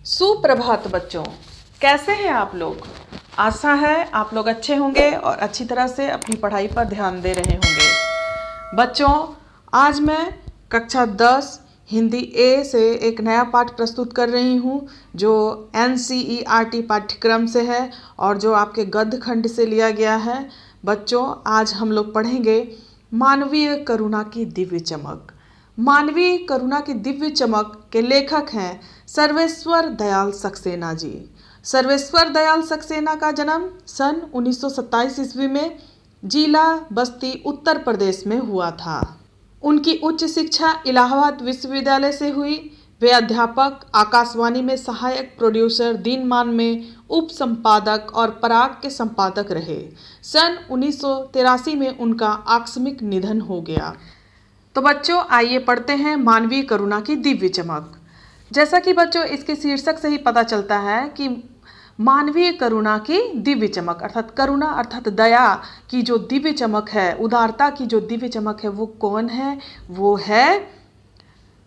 सुप्रभात बच्चों, कैसे हैं आप लोग। आशा है आप लोग अच्छे होंगे और अच्छी तरह से अपनी पढ़ाई पर ध्यान दे रहे होंगे। बच्चों, आज मैं कक्षा 10 हिंदी ए से एक नया पाठ प्रस्तुत कर रही हूँ जो NCERT पाठ्यक्रम से है और जो आपके गद्य खंड से लिया गया है। बच्चों, आज हम लोग पढ़ेंगे मानवीय करुणा की दिव्य चमक। मानवीय करुणा की दिव्य चमक के लेखक हैं सर्वेश्वर दयाल सक्सेना जी। सर्वेश्वर दयाल सक्सेना का जन्म सन 1927 ईस्वी में जिला बस्ती उत्तर प्रदेश में हुआ था। उनकी उच्च शिक्षा इलाहाबाद विश्वविद्यालय से हुई। वे अध्यापक, आकाशवाणी में सहायक प्रोड्यूसर, दिनमान में उप संपादक और पराग के संपादक रहे। सन 1983 में उनका आकस्मिक निधन हो गया। तो बच्चों, आइए पढ़ते हैं मानवीय करुणा की दिव्य चमक। जैसा कि बच्चों इसके शीर्षक से ही पता चलता है कि मानवीय करुणा की दिव्य चमक अर्थात करुणा अर्थात दया की जो दिव्य चमक है, उदारता की जो दिव्य चमक है, वो कौन है? वो है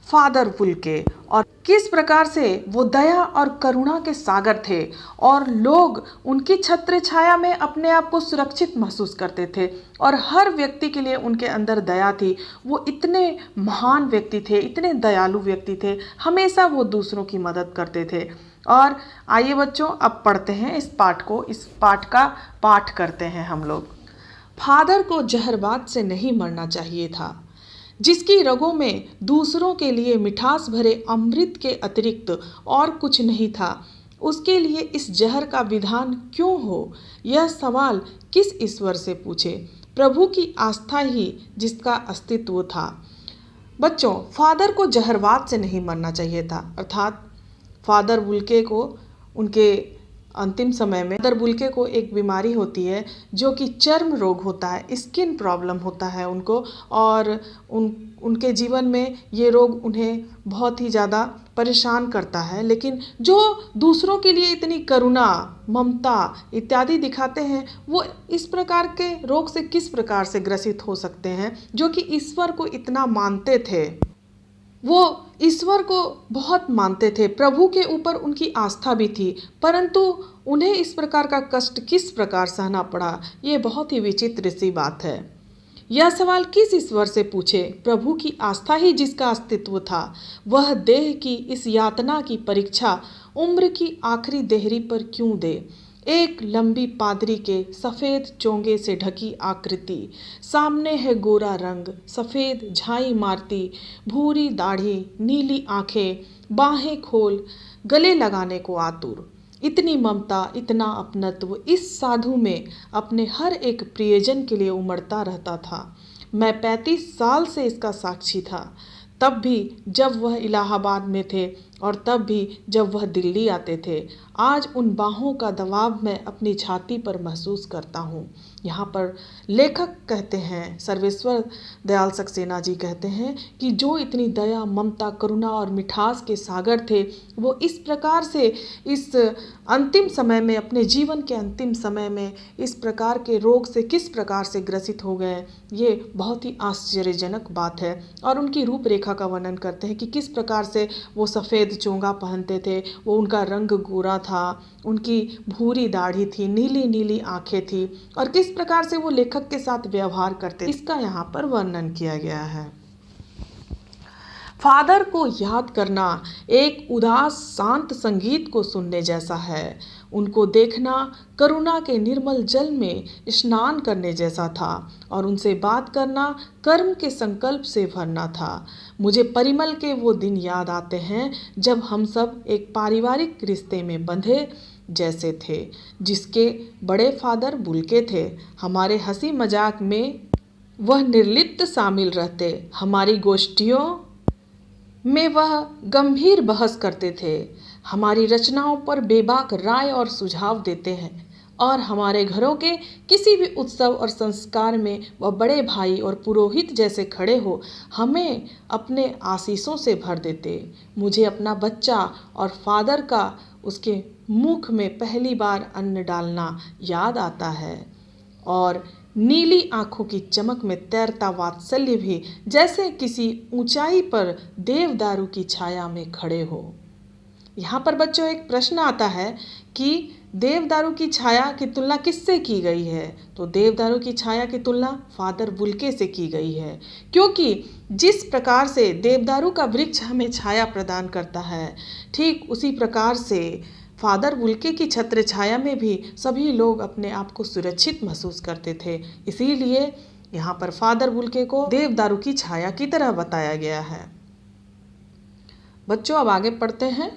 फादर वुल्के। और किस प्रकार से वो दया और करुणा के सागर थे और लोग उनकी छत्र छाया में अपने आप को सुरक्षित महसूस करते थे और हर व्यक्ति के लिए उनके अंदर दया थी। वो इतने महान व्यक्ति थे, इतने दयालु व्यक्ति थे, हमेशा वो दूसरों की मदद करते थे। और आइए बच्चों, अब पढ़ते हैं इस पाठ को। इस पाठ का पाठ करते हैं हम लोग। फादर को जहरबाद से नहीं मरना चाहिए था, जिसकी रगों में दूसरों के लिए मिठास भरे अमृत के अतिरिक्त और कुछ नहीं था, उसके लिए इस जहर का विधान क्यों हो? यह सवाल किस ईश्वर से पूछे? प्रभु की आस्था ही जिसका अस्तित्व था। बच्चों, फादर को जहरवाद से नहीं मरना चाहिए था, अर्थात फादर वुल्के को उनके अंतिम समय में फादर वुल्के को एक बीमारी होती है जो कि चर्म रोग होता है, स्किन प्रॉब्लम होता है उनको, और उनके जीवन में ये रोग उन्हें बहुत ही ज़्यादा परेशान करता है। लेकिन जो दूसरों के लिए इतनी करुणा, ममता इत्यादि दिखाते हैं, वो इस प्रकार के रोग से किस प्रकार से ग्रसित हो सकते हैं? जो कि ईश्वर को इतना मानते थे, वो ईश्वर को बहुत मानते थे, प्रभु के ऊपर उनकी आस्था भी थी, परंतु उन्हें इस प्रकार का कष्ट किस प्रकार सहना पड़ा? ये बहुत ही विचित्र सी बात है। यह सवाल किस ईश्वर से पूछे? प्रभु की आस्था ही जिसका अस्तित्व था, वह देह की इस यातना की परीक्षा उम्र की आखिरी देहरी पर क्यों दे? एक लंबी पादरी के सफ़ेद चोंगे से ढकी आकृति, सामने है गोरा रंग, सफ़ेद झाई मारती भूरी दाढ़ी, नीली आंखें, बाहें खोल गले लगाने को आतुर। इतनी ममता, इतना अपनत्व इस साधु में अपने हर एक प्रियजन के लिए उमड़ता रहता था। मैं 35 साल से इसका साक्षी था, तब भी जब वह इलाहाबाद में थे और तब भी जब वह दिल्ली आते थे। आज उन बाहों का दबाव मैं अपनी छाती पर महसूस करता हूँ। यहाँ पर लेखक कहते हैं, सर्वेश्वर दयाल सक्सेना जी कहते हैं कि जो इतनी दया, ममता, करुणा और मिठास के सागर थे, वो इस प्रकार से इस अंतिम समय में, अपने जीवन के अंतिम समय में इस प्रकार के रोग से किस प्रकार से ग्रसित हो गए, ये बहुत ही आश्चर्यजनक बात है। और उनकी रूपरेखा का वर्णन करते हैं कि किस प्रकार से वो सफ़ेद चोंगा पहनते थे, वो उनका रंग गोरा था, उनकी भूरी दाढ़ी थी, नीली नीली आंखें थी, और किस प्रकार से वो लेखक के साथ व्यवहार करते, इसका यहाँ पर वर्णन किया गया है। फादर को याद करना एक उदास शांत संगीत को सुनने जैसा है। उनको देखना करुणा के निर्मल जल में स्नान करने जैसा था और उनसे बात करना कर्म के संकल्प से भरना था। मुझे परिमल के वो दिन याद आते हैं जब हम सब एक पारिवारिक रिश्ते में बंधे जैसे थे, जिसके बड़े फादर वुल्के थे। हमारे हंसी मजाक में वह निर्लिप्त शामिल रहते, हमारी गोष्ठियों में वह गंभीर बहस करते थे, हमारी रचनाओं पर बेबाक राय और सुझाव देते हैं, और हमारे घरों के किसी भी उत्सव और संस्कार में वह बड़े भाई और पुरोहित जैसे खड़े हो हमें अपने आशीषों से भर देते। मुझे अपना बच्चा और फादर का उसके मुख में पहली बार अन्न डालना याद आता है, और नीली आंखों की चमक में तैरता वात्सल्य भी, जैसे किसी ऊंचाई पर देवदारू की छाया में खड़े हो। यहाँ पर बच्चों एक प्रश्न आता है कि देवदारू की छाया की तुलना किससे की गई है। तो देवदारू की छाया की तुलना फादर बुल्के से की गई है, क्योंकि जिस प्रकार से देवदारू का वृक्ष हमें छाया प्रदान करता है, ठीक उसी प्रकार से फादर बुल्के की छत्र छाया में भी सभी लोग अपने आप को सुरक्षित महसूस करते थे। इसीलिए यहाँ पर फादर बुल्के को देवदारू की छाया की तरह बताया गया है। बच्चों अब आगे पढ़ते हैं।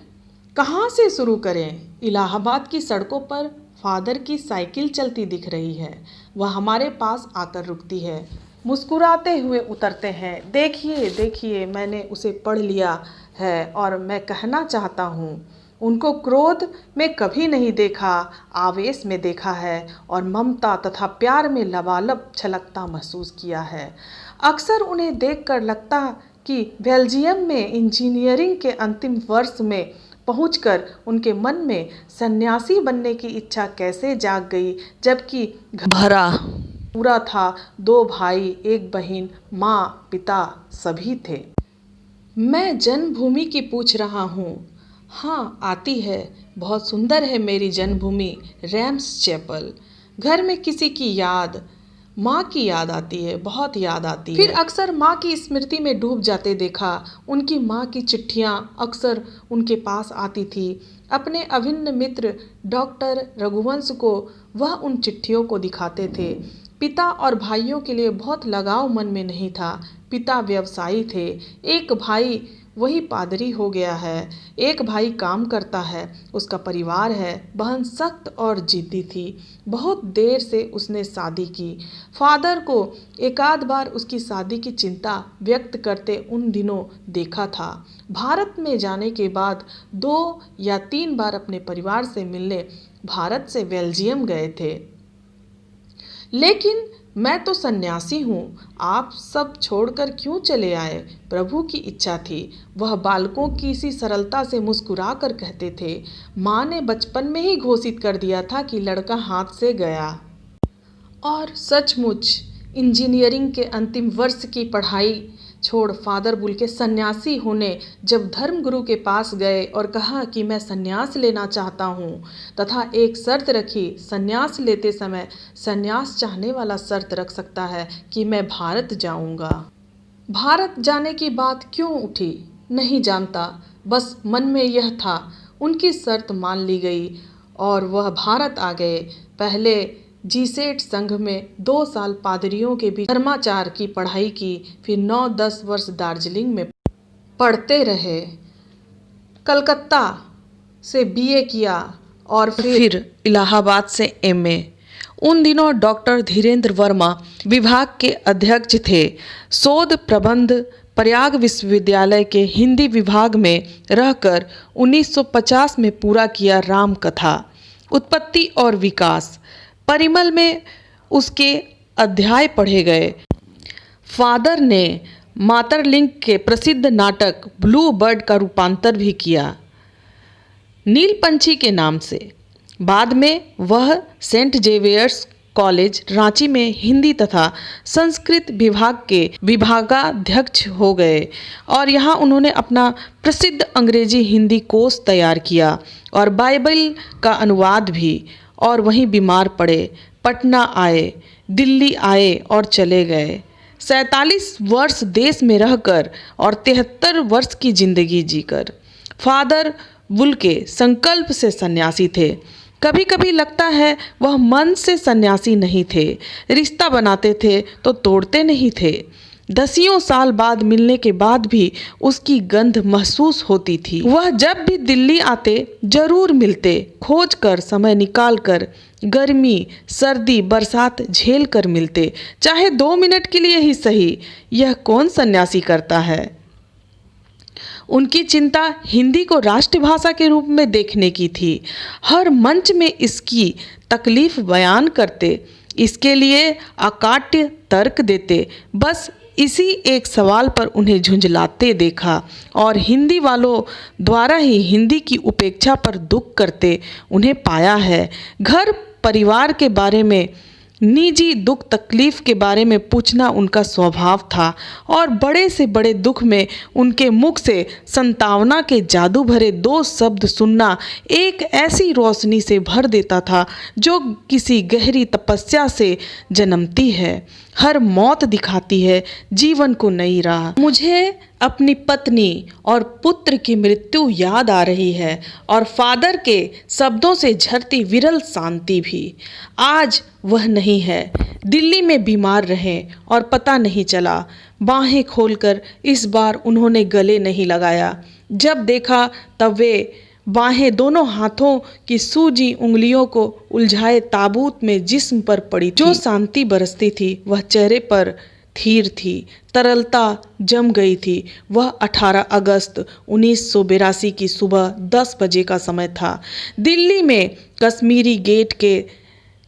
कहाँ से शुरू करें? इलाहाबाद की सड़कों पर फादर की साइकिल चलती दिख रही है। वह हमारे पास आकर रुकती है, मुस्कुराते हुए उतरते हैं। देखिए देखिए, मैंने उसे पढ़ लिया है और मैं कहना चाहता हूँ। उनको क्रोध में कभी नहीं देखा, आवेश में देखा है और ममता तथा प्यार में लबालब छलकता महसूस किया है। अक्सर उन्हें देखकर लगता कि बेल्जियम में इंजीनियरिंग के अंतिम वर्ष में पहुंचकर उनके मन में सन्यासी बनने की इच्छा कैसे जाग गई, जबकि भरा पूरा था। 2 भाई, 1 बहन, माँ, पिता सभी थे। मैं जन्मभूमि की पूछ रहा हूँ। हाँ, आती है। बहुत सुंदर है मेरी जन्मभूमि, रैम्स चैपल। घर में किसी की याद, माँ की याद आती है, बहुत याद आती है। फिर अक्सर माँ की स्मृति में डूब जाते देखा। उनकी माँ की चिट्ठियाँ अक्सर उनके पास आती थी। अपने अभिन्न मित्र डॉक्टर रघुवंश को वह उन चिट्ठियों को दिखाते थे। पिता और भाइयों के लिए बहुत लगाव मन में नहीं था। पिता व्यवसायी थे, एक भाई वही पादरी हो गया है, एक भाई काम करता है, उसका परिवार है। बहन सख्त और जिद्दी थी। बहुत देर से उसने शादी की। फादर को एकाध बार उसकी शादी की चिंता व्यक्त करते उन दिनों देखा था। भारत में जाने के बाद 2 या 3 बार अपने परिवार से मिलने भारत से बेल्जियम गए थे। लेकिन मैं तो सन्यासी हूँ, आप सब छोड़कर क्यों चले आए? प्रभु की इच्छा थी। वह बालकों की सी सरलता से मुस्कुरा कर कहते थे। माँ ने बचपन में ही घोषित कर दिया था कि लड़का हाथ से गया। और सचमुच इंजीनियरिंग के अंतिम वर्ष की पढ़ाई छोड़ फादर बुल्के सन्यासी होने जब धर्मगुरु के पास गए और कहा कि मैं सन्यास लेना चाहता हूँ, तथा एक शर्त रखी। सन्यास लेते समय सन्यास चाहने वाला शर्त रख सकता है कि मैं भारत जाऊँगा। भारत जाने की बात क्यों उठी नहीं जानता, बस मन में यह था। उनकी शर्त मान ली गई और वह भारत आ गए। पहले जीसेट संघ में 2 साल पादरियों के बीच धर्माचार की पढ़ाई की, फिर 9-10 वर्ष दार्जिलिंग में पढ़ते रहे। कलकत्ता से बीए किया और फिर इलाहाबाद से एमए। उन दिनों डॉक्टर धीरेन्द्र वर्मा विभाग के अध्यक्ष थे। शोध प्रबंध प्रयाग विश्वविद्यालय के हिंदी विभाग में रहकर 1950 में पूरा किया। राम कथा, उत्पत्ति और विकास, परिमल में उसके अध्याय पढ़े गए। फादर ने मातरलिंग के प्रसिद्ध नाटक ब्लू बर्ड का रूपांतर भी किया, नीलपंछी के नाम से। बाद में वह सेंट जेवियर्स कॉलेज रांची में हिंदी तथा संस्कृत विभाग के विभागाध्यक्ष हो गए और यहाँ उन्होंने अपना प्रसिद्ध अंग्रेजी हिंदी कोश तैयार किया और बाइबल का अनुवाद भी। और वहीं बीमार पड़े, पटना आए, दिल्ली आए और चले गए। 47 वर्ष देश में रहकर और 73 वर्ष की जिंदगी जीकर फादर बुल्के संकल्प से सन्यासी थे। कभी कभी लगता है वह मन से सन्यासी नहीं थे, रिश्ता बनाते थे तो तोड़ते नहीं थे। 10 साल बाद मिलने के बाद भी उसकी गंध महसूस होती थी। वह जब भी दिल्ली आते जरूर मिलते, खोज कर समय निकाल कर, गर्मी सर्दी बरसात झेल कर मिलते, चाहे 2 मिनट के लिए ही सही। यह कौन सन्यासी करता है? उनकी चिंता हिंदी को राष्ट्रभाषा के रूप में देखने की थी। हर मंच में इसकी तकलीफ बयान करते, इसके लिए अकाट्य तर्क देते। बस इसी एक सवाल पर उन्हें झुंझलाते देखा और हिंदी वालों द्वारा ही हिंदी की उपेक्षा पर दुख करते उन्हें पाया है। घर परिवार के बारे में निजी दुख तकलीफ के बारे में पूछना उनका स्वभाव था और बड़े से बड़े दुख में उनके मुख से संतावना के जादू भरे 2 शब्द सुनना एक ऐसी रोशनी से भर देता था जो किसी गहरी तपस्या से जन्मती है। हर मौत दिखाती है जीवन को नई राह। मुझे अपनी पत्नी और पुत्र की मृत्यु याद आ रही है और फादर के शब्दों से झरती विरल शांति भी। आज वह नहीं है, दिल्ली में बीमार रहे और पता नहीं चला। बाहें खोलकर इस बार उन्होंने गले नहीं लगाया। जब देखा तब वे बाहें दोनों हाथों की सूजी उंगलियों को उलझाए ताबूत में जिस्म पर पड़ी। जो शांति बरसती थी वह चेहरे पर थीर थी, तरलता जम गई थी। वह 18 अगस्त 1982 की सुबह 10 बजे का समय था। दिल्ली में कश्मीरी गेट के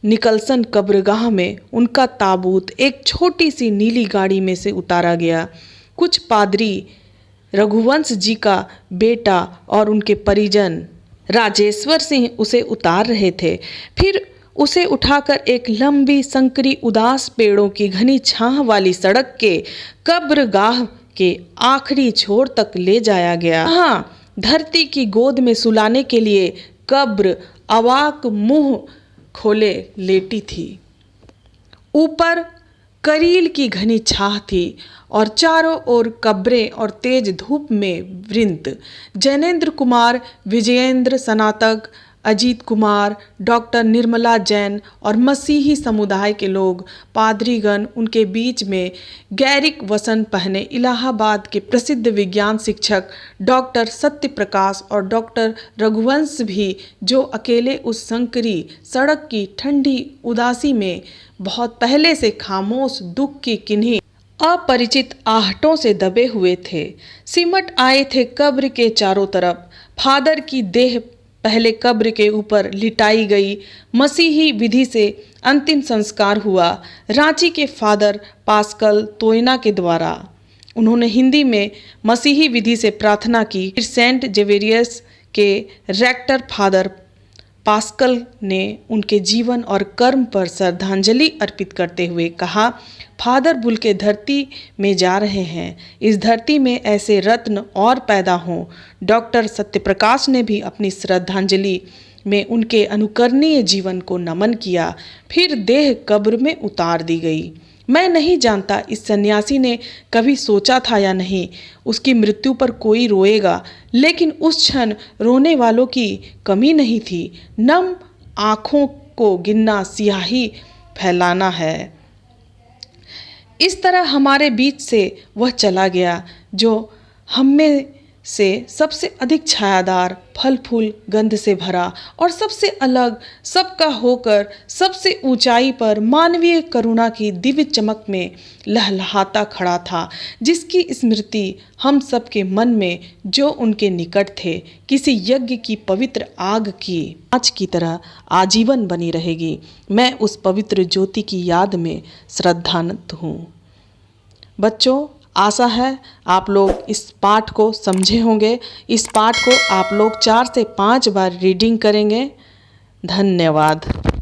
निकलसन कब्रगाह में उनका ताबूत एक छोटी सी नीली गाड़ी में से उतारा गया। कुछ पादरी, रघुवंश जी का बेटा और उनके परिजन राजेश्वर सिंह उसे उतार रहे थे। फिर उसे उठाकर एक लंबी संकरी उदास पेड़ों की घनी छाह वाली सड़क के कब्रगाह के आखिरी छोर तक ले जाया गया। हाँ, धरती की गोद में सुलाने के लिए कब्र अवाक मुंह खोले लेटी थी। ऊपर करील की घनी छाह थी और चारों ओर कब्रें और तेज धूप में वृंत। जैनेन्द्र कुमार, विजयेंद्र स्नातक, अजीत कुमार, डॉक्टर निर्मला जैन और मसीही समुदाय के लोग, पादरीगण, उनके बीच में गैरिक वसन पहने इलाहाबाद के प्रसिद्ध विज्ञान शिक्षक डॉक्टर सत्यप्रकाश और डॉक्टर रघुवंश भी, जो अकेले उस संकरी सड़क की ठंडी उदासी में बहुत पहले से खामोश दुख की किन्हीं अपरिचित आहटों से दबे हुए थे, सिमट आए थे कब्र के चारों तरफ। फादर की देह पहले कब्र के ऊपर लिटाई गई। मसीही विधि से अंतिम संस्कार हुआ रांची के फादर पास्कल तोयना के द्वारा। उन्होंने हिंदी में मसीही विधि से प्रार्थना की। फिर सेंट जेवियर्स के रेक्टर फादर पास्कल ने उनके जीवन और कर्म पर श्रद्धांजलि अर्पित करते हुए कहा, फादर बुल के धरती में जा रहे हैं, इस धरती में ऐसे रत्न और पैदा हों। डॉक्टर सत्यप्रकाश ने भी अपनी श्रद्धांजलि में उनके अनुकरणीय जीवन को नमन किया। फिर देह कब्र में उतार दी गई। मैं नहीं जानता इस सन्यासी ने कभी सोचा था या नहीं उसकी मृत्यु पर कोई रोएगा, लेकिन उस क्षण रोने वालों की कमी नहीं थी। नम आँखों को गिनना सियाही फैलाना है। इस तरह हमारे बीच से वह चला गया जो हम में से सबसे अधिक छायादार, फल फूल गंध से भरा और सबसे अलग, सबका होकर सबसे ऊंचाई पर मानवीय करुणा की दिव्य चमक में लहलहाता खड़ा था, जिसकी स्मृति हम सबके मन में, जो उनके निकट थे, किसी यज्ञ की पवित्र आग की आँच की तरह आजीवन बनी रहेगी। मैं उस पवित्र ज्योति की याद में श्रद्धान्वित हूँ। बच्चों, आशा है आप लोग इस पाठ को समझे होंगे। इस पाठ को आप लोग 4 से 5 बार रीडिंग करेंगे। धन्यवाद।